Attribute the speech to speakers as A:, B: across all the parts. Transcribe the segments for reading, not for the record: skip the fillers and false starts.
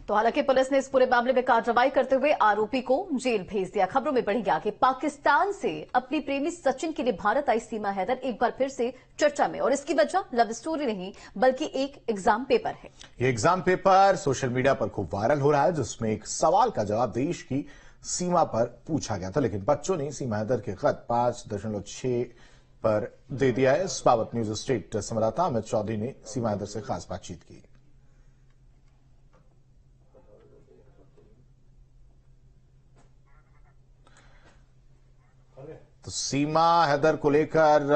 A: तो हालांकि पुलिस ने इस पूरे मामले में कार्रवाई करते हुए आरोपी को जेल भेज दिया। खबरों में बढ़ी आगे, पाकिस्तान से अपनी प्रेमी सचिन के लिए भारत आई सीमा हैदर एक बार फिर से चर्चा में, और इसकी वजह लव स्टोरी नहीं बल्कि एक एग्जाम पेपर है।
B: ये एग्जाम पेपर सोशल मीडिया पर खूब वायरल हो रहा है, जिसमें एक सवाल का जवाब देश की सीमा पर पूछा गया था, लेकिन बच्चों ने सीमा हैदर के खत 5.6 पर दे दिया है। इस बाबत न्यूज स्टेट संवाददाता अमित चौधरी ने सीमा हैदर से खास बातचीत की। तो सीमा हैदर को लेकर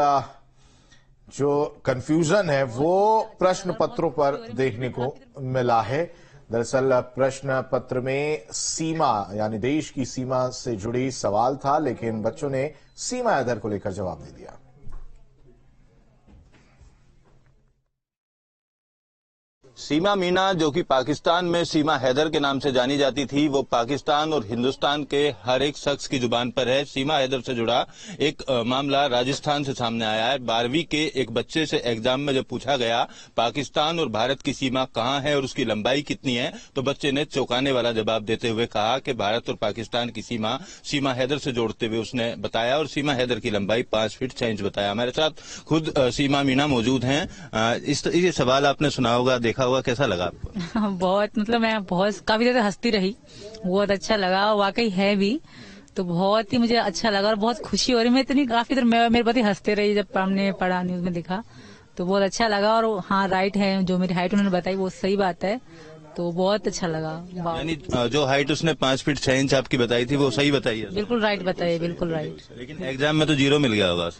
B: जो कंफ्यूजन है वो प्रश्न पत्रों पर देखने को मिला है। दरअसल प्रश्न पत्र में सीमा यानी देश की सीमा से जुड़ी सवाल था, लेकिन बच्चों ने सीमा हैदर को लेकर जवाब दे दिया।
C: सीमा मीना, जो कि पाकिस्तान में सीमा हैदर के नाम से जानी जाती थी, वो पाकिस्तान और हिंदुस्तान के हर एक शख्स की जुबान पर है। सीमा हैदर से जुड़ा एक मामला राजस्थान से सामने आया है। 12वीं के एक बच्चे से एग्जाम में जब पूछा गया पाकिस्तान और भारत की सीमा कहाँ है और उसकी लंबाई कितनी है, तो बच्चे ने चौंकाने वाला जवाब देते हुए कहा कि भारत और पाकिस्तान की सीमा हैदर से जोड़ते हुए उसने बताया, और सीमा हैदर की लंबाई 5 फीट 6 इंच बताया। हमारे साथ खुद सीमा मीना मौजूद हैं। ये सवाल आपने सुना होगा, देखा होगा, कैसा लगा आपको?
D: बहुत, मतलब मैं काफी देर हंसती रही, बहुत अच्छा लगा, वाकई है भी, तो बहुत ही मुझे अच्छा लगा और बहुत खुशी हो रही। मैं इतनी काफी देर मेरे पति हंसते रही जब हमने पढ़ा, न्यूज में दिखा, तो बहुत अच्छा लगा। और हाँ, राइट है, जो मेरी हाइट उन्होंने बताई वो सही बात है, तो बहुत अच्छा लगा।
C: यानी जो हाइट उसने 5 फीट 6 इंच आपकी बताई थी वो सही बताई है?
D: बिल्कुल राइट बताइए, बिल्कुल राइट।
C: लेकिन एग्जाम में तो 0 मिल गया होगा।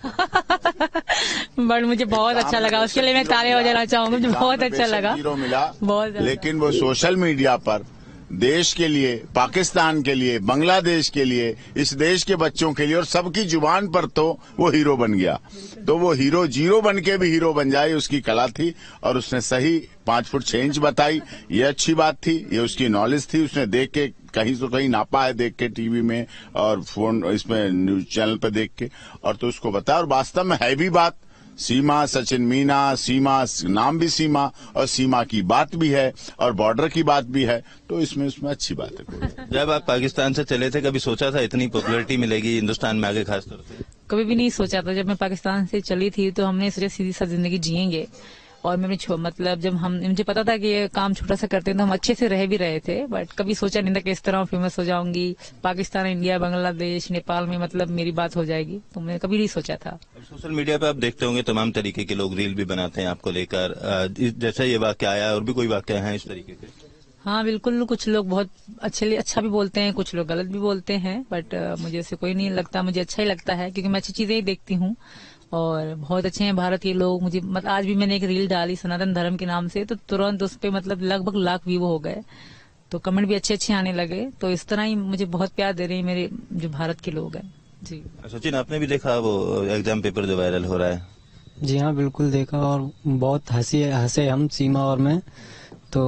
D: बट मुझे बहुत अच्छा लगा, उसके लिए मैं ताली बजाना चाहूंगा, मुझे बहुत अच्छा लगा।
E: 0 मिला
D: बहुत,
E: लेकिन वो सोशल मीडिया पर देश के लिए, पाकिस्तान के लिए, बांग्लादेश के लिए, इस देश के बच्चों के लिए और सबकी जुबान पर तो वो हीरो बन गया। तो वो हीरो 0 बन के भी हीरो बन जाए, उसकी कला थी, और उसने सही 5 फुट 6 इंच बताई। ये अच्छी बात थी, ये उसकी नॉलेज थी। उसने देख के कहीं से कहीं नापा है, देख के टीवी में और फोन इसमें न्यूज चैनल पर देख के, और तो उसको बताया। और वास्तव में है भी बात, सीमा, सचिन मीना, सीमा नाम भी सीमा, और सीमा की बात भी है और बॉर्डर की बात भी है, तो इसमें अच्छी बात है।
C: जब आप पाकिस्तान से चले थे, कभी सोचा था इतनी पॉपुलैरिटी मिलेगी हिंदुस्तान में आगे खासतौर से?
D: कभी भी नहीं सोचा था। जब मैं पाकिस्तान से चली थी तो हमने सोचा सीधी सा जिंदगी जिएंगे, और मैं मतलब जब मुझे पता था कि ये काम छोटा सा करते हैं तो हम अच्छे से रह भी रहे थे, बट कभी सोचा नहीं था कि इस तरह फेमस हो जाऊंगी। पाकिस्तान, इंडिया, बांग्लादेश, नेपाल में मतलब मेरी बात हो जाएगी, तो मैंने कभी नहीं सोचा था।
C: सोशल मीडिया पे आप देखते होंगे तमाम तरीके के लोग रील भी बनाते हैं आपको लेकर, जैसे ये वाकया आया और भी कोई वाकया है इस तरीके के?
D: हाँ बिल्कुल, कुछ लोग बहुत अच्छा भी बोलते हैं, कुछ लोग गलत भी बोलते हैं, बट मुझे ऐसे कोई नहीं लगता, मुझे अच्छा ही लगता है क्योंकि मैं अच्छी चीजें ही देखती हूँ और बहुत अच्छे हैं भारत के लोग। मुझे आज भी मैंने एक रील डाली सनातन धर्म के नाम से, तो तुरंत उस पे मतलब लगभग लाख व्यू हो गए, तो कमेंट भी अच्छे आने लगे। तो इस तरह ही मुझे बहुत प्यार दे रहे हैं मेरे जो भारत के लोग हैं जी।
C: सचिन, आपने भी देखा वो एग्जाम पेपर जो वायरल हो रहा है?
F: जी हाँ, बिल्कुल देखा, और बहुत हंसे हम, सीमा और मैं। तो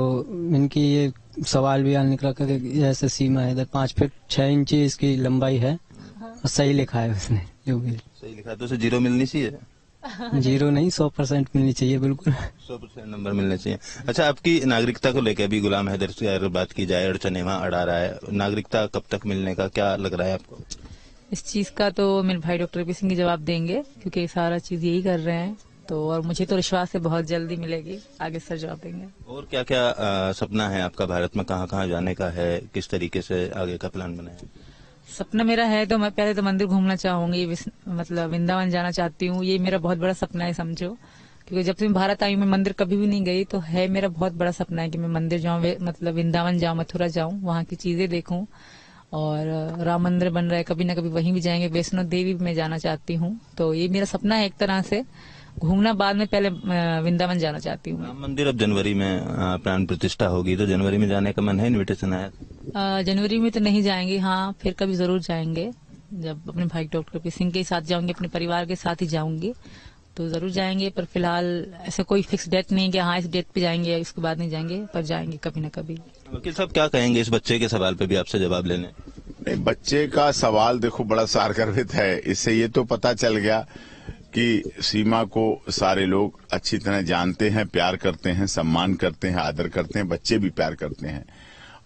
F: इनकी ये सवाल भी निकला कि जैसे सीमा हैदर 5 फीट 6 इंच इसकी लंबाई है, और सही लिखा है उसने, जो भी
C: सही लिखा, तो उसे 0 मिलनी चाहिए?
F: 0 नहीं, 100% मिलनी चाहिए, बिल्कुल
C: 100% नंबर मिलने चाहिए। अच्छा, आपकी नागरिकता को लेकर भी गुलाम हैदर से अगर बात की जाए, अड़चने वहाँ अड़ा रहा है, नागरिकता कब तक मिलने का क्या लग रहा है आपको?
D: इस चीज का तो मेरे भाई डॉक्टर पी सिंह की जवाब देंगे, क्योंकि सारा चीज यही कर रहे हैं, तो और मुझे तो विश्वास है बहुत जल्दी मिलेगी, आगे सर जवाब देंगे।
C: और क्या क्या सपना है आपका भारत में, कहाँ कहाँ जाने का है, किस तरीके से आगे का प्लान बना है?
D: सपना मेरा है तो मैं पहले तो मंदिर घूमना चाहूंगी, मतलब वृंदावन जाना चाहती हूँ, ये मेरा बहुत बड़ा सपना है समझो, क्योंकि जब से मैं भारत आई मैं मंदिर कभी भी नहीं गई, तो है मेरा बहुत बड़ा सपना है कि मैं मंदिर जाऊँ, मतलब वृंदावन जाऊँ, मथुरा जाऊँ, वहाँ की चीजें देखूँ। और राम मंदिर बन रहा है, कभी ना कभी वहीं भी जाएंगे, वैष्णो देवी भी मैं जाना चाहती हूँ, तो ये मेरा सपना है एक तरह से घूमना। बाद में पहले वृंदावन जाना चाहती हूँ।
C: राम मंदिर अब जनवरी में प्राण प्रतिष्ठा होगी, तो जनवरी में जाने का मन है? इन्विटेशन आया?
D: जनवरी में तो नहीं जाएंगे, हाँ फिर कभी जरूर जाएंगे, जब अपने भाई डॉक्टर पी सिंह के साथ जाऊंगी, अपने परिवार के साथ ही जाऊंगी, तो जरूर जाएंगे। पर फिलहाल ऐसा कोई फिक्स डेट नहीं कि हाँ इस डेट पे जाएंगे, इसके बाद नहीं जाएंगे, पर जाएंगे कभी न कभी।
C: वकील साहब, क्या कहेंगे इस बच्चे के सवाल पे भी आपसे जवाब लेने?
E: नहीं, बच्चे का सवाल देखो बड़ा सारगर्भित है। इससे ये तो पता चल गया कि सीमा को सारे लोग अच्छी तरह जानते हैं, प्यार करते हैं, सम्मान करते हैं, आदर करते हैं, बच्चे भी प्यार करते हैं।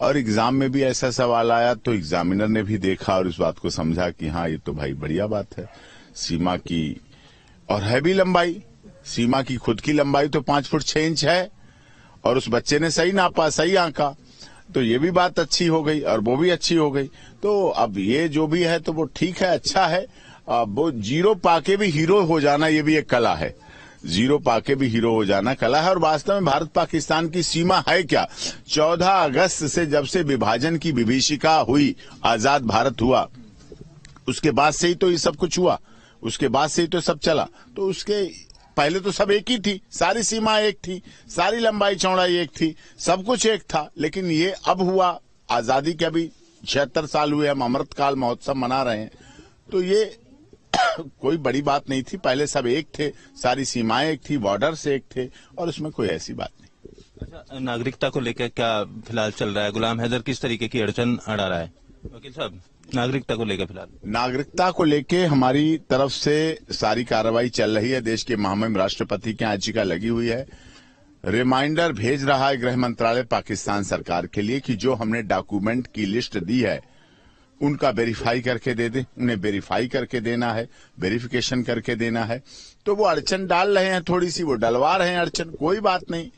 E: और एग्जाम में भी ऐसा सवाल आया तो एग्जामिनर ने भी देखा और इस बात को समझा कि हाँ ये तो भाई बढ़िया बात है। सीमा की और है भी लंबाई, सीमा की खुद की लंबाई तो 5 फुट 6 इंच है और उस बच्चे ने सही नापा, सही आंका, तो ये भी बात अच्छी हो गई और वो भी अच्छी हो गई। तो अब ये जो भी है तो वो ठीक है, अच्छा है। वो जीरो पाके भी हीरो हो जाना ये भी एक कला है, जीरो पाके भी हीरो हो जाना कला है। और वास्तव में भारत पाकिस्तान की सीमा है क्या? 14 अगस्त से जब से विभाजन की विभीषिका हुई, आजाद भारत हुआ, उसके बाद से ही तो ये सब कुछ हुआ, उसके बाद से ही तो सब चला। तो उसके पहले तो सब एक ही थी, सारी सीमा एक थी, सारी लंबाई चौड़ाई एक थी, सब कुछ एक था। लेकिन ये अब हुआ, आजादी के अभी 76 साल हुए, हम अमृतकाल महोत्सव मना रहे हैं, तो ये कोई बड़ी बात नहीं थी। पहले सब एक थे, सारी सीमाएं एक थी, बॉर्डर से एक थे और उसमें कोई ऐसी बात नहीं।
C: अच्छा, नागरिकता को लेकर क्या फिलहाल चल रहा है? गुलाम हैदर किस तरीके की अड़चन अड़ा रहा है? वकील साहब, नागरिकता को लेकर फिलहाल?
E: नागरिकता को लेके हमारी तरफ से सारी कार्रवाई चल रही है। देश के महामहिम राष्ट्रपति की याचिका लगी हुई है। रिमाइंडर भेज रहा है गृह मंत्रालय पाकिस्तान सरकार के लिए कि जो हमने डॉक्यूमेंट की लिस्ट दी है उनका वेरीफाई करके दे दें। उन्हें वेरीफाई करके देना है, वेरिफिकेशन करके देना है। तो वो अड़चन डाल रहे हैं, थोड़ी सी वो डलवा रहे हैं अड़चन, कोई बात नहीं।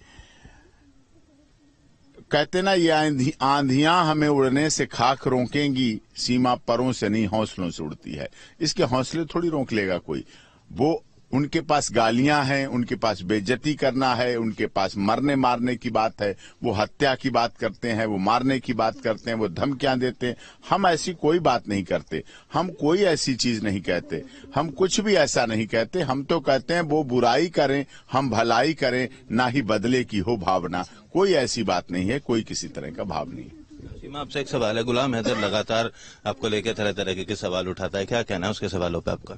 E: कहते ना, ये आंधियां हमें उड़ने से खाक रोकेंगी, सीमा परों से नहीं हौसलों से उड़ती है। इसके हौसले थोड़ी रोक लेगा कोई। वो उनके पास गालियां हैं, उनके पास बेइज्जती करना है, उनके पास मरने मारने की बात है, वो हत्या की बात करते हैं, वो मारने की बात करते हैं, वो धमकियां देते हैं। हम ऐसी कोई बात नहीं करते, हम कोई ऐसी चीज नहीं कहते, हम कुछ भी ऐसा नहीं कहते। हम तो कहते हैं वो बुराई करें, हम भलाई करें, ना ही बदले की हो भावना। कोई ऐसी बात नहीं है, कोई किसी तरह का भाव नहीं।
C: सीमा, आपसे एक सवाल है। गुलाम हैदर लगातार आपको लेकर तरह तरह के सवाल उठाता है, क्या कहना है उसके सवालों पे आपका?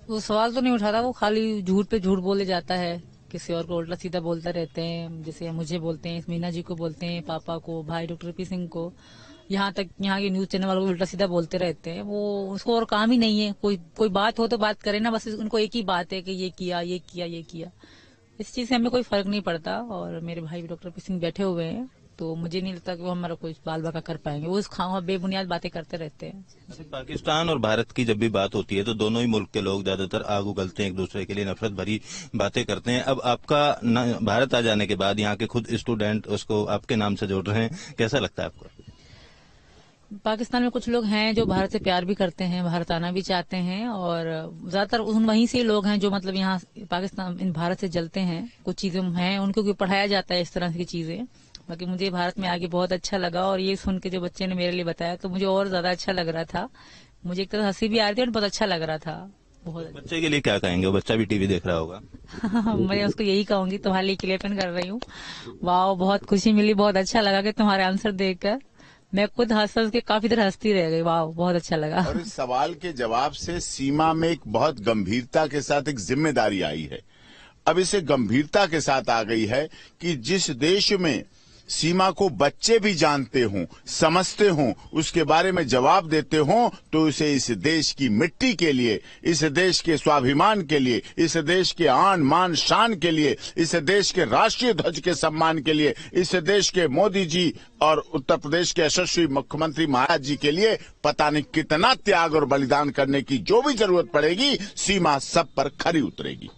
D: वो सवाल तो नहीं उठाता, वो खाली झूठ पे झूठ बोले जाता है, किसी और को उल्टा सीधा बोलते रहते हैं। जैसे मुझे बोलते हैं, मीना जी को बोलते हैं, पापा को, भाई डॉक्टर पी सिंह को, यहाँ तक यहाँ के न्यूज चैनल वालों को उल्टा सीधा बोलते रहते हैं। वो उसको और काम ही नहीं है, कोई बात हो तो बात करे ना, बस उनको एक ही बात है कि ये किया ये किया ये किया। इस चीज से हमें कोई फर्क नहीं पड़ता। और मेरे भाई डॉक्टर पी सिंह बैठे हुए हैं, तो मुझे नहीं लगता कि वो हमारा कोई बाल बाका कर पाएंगे। वो खावा बेबुनियाद बातें करते रहते हैं।
C: पाकिस्तान और भारत की जब भी बात होती है तो दोनों ही मुल्क के लोग ज्यादातर आग उगलते हैं, एक दूसरे के लिए नफरत भरी बातें करते हैं। अब आपका भारत आ जाने के बाद यहाँ के खुद स्टूडेंट उसको आपके नाम से जोड़ रहे हैं, कैसा लगता है आपको?
D: पाकिस्तान में कुछ लोग हैं जो भारत से प्यार भी करते हैं, भारत आना भी चाहते हैं, और ज्यादातर वहीं से लोग हैं जो मतलब यहाँ पाकिस्तान भारत से जलते हैं। कुछ चीजें हैं उनको पढ़ाया जाता है इस तरह की चीजें। बाकी मुझे भारत में आके बहुत अच्छा लगा, और ये सुन के जो बच्चे ने मेरे लिए बताया तो मुझे और ज्यादा अच्छा लग रहा था। मुझे एक तरह हंसी भी आ रही थी और बहुत अच्छा लग रहा था। बहुत
C: बच्चे के लिए क्या कहेंगे? वो बच्चा भी टीवी देख रहा होगा।
D: मैं उसको यही कहूंगी, तुम्हारे लिए क्लियरपन कर रही हूँ। वाह, बहुत खुशी मिली, बहुत अच्छा लगा कि तुम्हारे आंसर देखकर मैं खुद हंस के काफी देर हंसती रह गई। वाह, बहुत अच्छा लगा।
E: और इस सवाल के जवाब से सीमा में एक बहुत गंभीरता के साथ एक जिम्मेदारी आई है। अब इसे गंभीरता के साथ आ गई है कि जिस देश में सीमा को बच्चे भी जानते हों, समझते हों, उसके बारे में जवाब देते हों, तो उसे इस देश की मिट्टी के लिए, इस देश के स्वाभिमान के लिए, इस देश के आन मान शान के लिए, इस देश के राष्ट्रीय ध्वज के सम्मान के लिए, इस देश के मोदी जी और उत्तर प्रदेश के यशस्वी मुख्यमंत्री महाराज जी के लिए पता नहीं कितना त्याग और बलिदान करने की जो भी जरूरत पड़ेगी, सीमा सब पर खरी उतरेगी।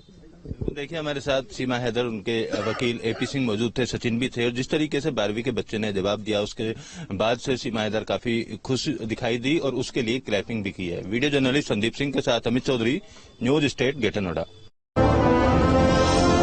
C: देखिए, हमारे साथ सीमा हैदर, उनके वकील एपी सिंह मौजूद थे, सचिन भी थे, और जिस तरीके से 12वीं के बच्चे ने जवाब दिया उसके बाद से सीमा हैदर काफी खुश दिखाई दी और उसके लिए क्लैपिंग भी की है। वीडियो जर्नलिस्ट संदीप सिंह के साथ Amit Chaudhary, News State, Greater Noida.